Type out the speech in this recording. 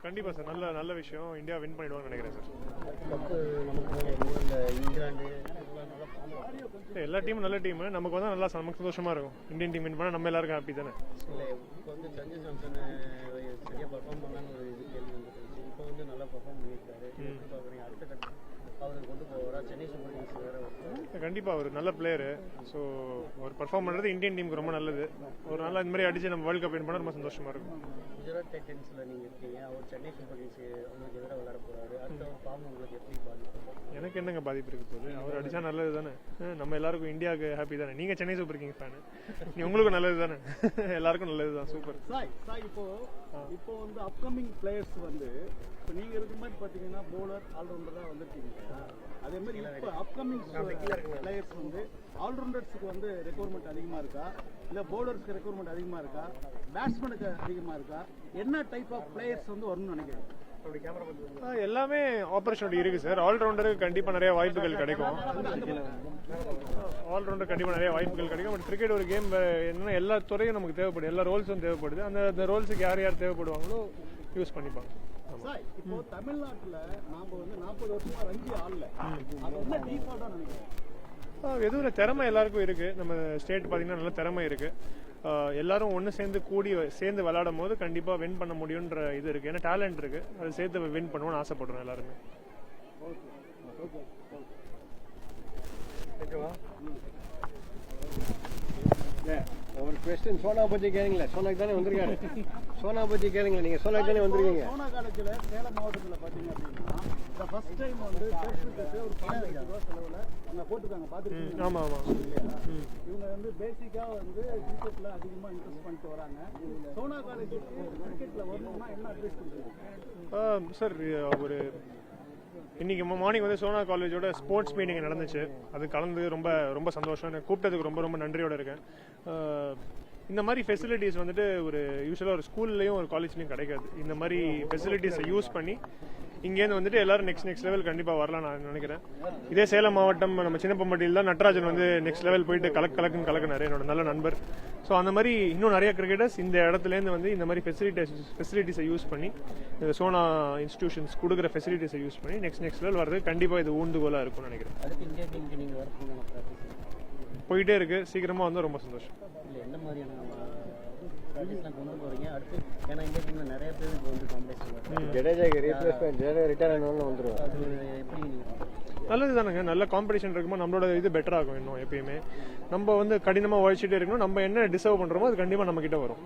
கண்டிப்பாக சார், நல்ல நல்ல விஷயம். இந்தியா வின் பண்ணிடுவாங்கன்னு நினைக்கிறேன் சார். எல்லா டீமும் நல்ல டீம், நமக்கு வந்து நல்லா நமக்கு சந்தோஷமா இருக்கும். இந்தியன் டீம் வின் பண்ணால் நம்ம எல்லாருக்கும் ஹாப்பி தானே. கண்டிப்பாக அவர் நல்ல பிளேயரு. ஸோ ஒரு பர்ஃபார்ம் பண்ணுறது இந்தியன் டீமுக்கு ரொம்ப நல்லது. ஒரு நாள் இந்த மாதிரி அடிச்சு நம்ம வேர்ல்டு கப் வின் பண்ணால் ரொம்ப சந்தோஷமா இருக்கும். குஜராத் டைட்டன்ஸ்ல நீங்க இருக்கீங்க, அவர் சென்னை சூப்பர் கிங்ஸ் உங்களுக்கு எதிராக விளையாட போறாரு. அடுத்த ஃபார்ம் உங்களுக்கு எப்படி பாதிக்கும்? எனக்கு என்னங்க பாதிப்பு இருக்கு போகுது? அவர் அடிச்சா நல்லது தானே. நம்ம எல்லாருக்கும் இந்தியாவுக்கு ஹாப்பி தானே. நீங்க சென்னை சூப்பர் கிங்ஸ் ஃபேனு, நீ உங்களுக்கு நல்லது தானே. எல்லாருக்கும் நல்லது தான். சூப்பர். இப்போ வந்து அப்கமிங் பிளேயர்ஸ் வந்து இப்போ நீங்க இருக்கிற மாதிரி பாத்தீங்கன்னா பவுலர் ஆல்ரவுண்டரா வந்திருக்கீங்க. அதே மாதிரி இப்போ அப்கமிங் பிளேயர்ஸ் வந்து ஆல்ரவுண்டர்ஸுக்கு வந்து ரெக்யர்மெண்ட் அதிகமா இருக்கா, இல்ல பவுலர்ஸ்க்கு ரெக்யர்மெண்ட் அதிகமா இருக்கா, பேட்ஸ்மேனுக்கு அதிகமா இருக்கா? என்ன டைப் ஆஃப் பிளேயர்ஸ் வந்து வரும்னு நினைக்கிறேன்? எல்லாமே ஆப்பர்ச்சுனிட்டி இருக்கு சார். ஆல்ரவுண்டருக்கு கண்டிப்பா நிறைய வாய்ப்புகள் கிடைக்கும். ஆல்ரவுண்டர் கண்டிப்பா நிறைய வாய்ப்புகள் கிடைக்கும். பட் கிரிக்கெட் ஒரு கேம் என்னன்னா எல்லா துறையும் நமக்கு தேவைப்படுது, எல்லா ரோல்ஸும் தேவைப்படுது. அந்த ரோல்ஸுக்கு யார் யார் தேவைப்படுவாங்களோ யூஸ் பண்ணிப்பாங்க. இப்போ தமிழ்நாட்டுல நாம வந்து 40 வருஷமா ரஞ்சி ஆடல, அது என்ன டீஃபால்ட்டா நினைக்கிறேன்? எதுவும் திறமை எல்லாருக்கும் இருக்கு. நம்ம ஸ்டேட் பாத்தீங்கன்னா நல்ல திறமை இருக்கு. எல்லாரும் ஒன்று சேர்ந்து விளையாடும் போது கண்டிப்பா வின் பண்ண முடியுன்ற இது இருக்கு. ஏன்னா டேலண்ட் இருக்கு, அதை சேர்த்து வின் பண்ணுவோம்னு ஆசைப்படுறோம் எல்லாருமே. ஒரு क्वेश्चन சோனா பத்தி கேளுங்களே. சோனாக்கு தானே வந்திருக்காரு. சோனா பத்தி கேளுங்களே. நீங்க சோனாக்கு தானே வந்திருக்கீங்க. சோனா காலேஜ்ல சேலம் மாவட்டத்துல பாத்தீங்க அப்படின்னா இந்த ஃபர்ஸ்ட் டைம் வந்து ஃபேஸ்புக்கு ஒரு 15,000 ரூபாய் செலவுல அங்க போட்டுருக்காங்க. பாத்துருக்கீங்க? ஆமா ஆமா. இவங்க வந்து பேசிக்கா வந்து கிரிக்கெட்ல அதிகமா இன்ட்ரெஸ்ட் பண்ணிட்டு வராங்க. சோனா காலேஜுக்கு கிரிக்கெட்ல வரணும்னா என்ன அட்வைஸ் கொடுக்குறீங்க? சார், ஒரு இன்னைக்கு மார்னிங் வந்து சோனா காலேஜோட ஸ்போர்ட்ஸ் மீட்டிங் நடந்துச்சு. அது கலந்து ரொம்ப ரொம்ப சந்தோஷம். எனக்கு கூப்பிட்டதுக்கு ரொம்ப ரொம்ப நன்றியோட இருக்கேன். இந்த மாதிரி ஃபெசிலிட்டிஸ் வந்துட்டு ஒரு யூஸ்வலாக ஒரு ஸ்கூல்லையும் ஒரு காலேஜ்லையும் கிடைக்காது. இந்த மாதிரி ஃபெசிலிட்டிஸை யூஸ் பண்ணி இங்கேருந்து வந்துட்டு எல்லாரும் நெக்ஸ்ட் லெவல் கண்டிப்பாக வரலாம் நான் நினைக்கிறேன். இதே சேலம் மாவட்டம் நம்ம சின்னப்பம்பட்டியில் தான் நட்ராஜன் வந்து நெக்ஸ்ட் லெவல் போயிட்டு கலக்குனாரு, என்னோட நல்ல நண்பர். ஸோ அந்த மாதிரி இன்னும் நிறைய கிரிக்கெட்டர்ஸ் இந்த இடத்துலேருந்து வந்து இந்த மாதிரி ஃபெசிலிட்டிஸை யூஸ் பண்ணி, இந்த சோனா இன்ஸ்டிடியூஷன்ஸ் கொடுக்குற ஃபெசிலிட்டிஸை யூஸ் பண்ணி நெக்ஸ்ட் லெவல் வர்றது கண்டிப்பாக இது ஊண்டுகோலாக இருக்கும்னு நினைக்கிறேன். போயிட்டே இருக்கு, சீக்கிரமாக வந்தால் ரொம்ப சந்தோஷம். நல்லது தானேங்க. நல்ல காம்படிஷன் இருக்கும்போது நம்மளோட இது பெட்டர் ஆகும். இன்னும் எப்பயுமே நம்ம வந்து கடினமாக உழைச்சிட்டே இருக்கணும். நம்ம என்ன டிசர்வ் பண்றோமோ அது கண்டிப்பா நம்ம கிட்ட வரும்.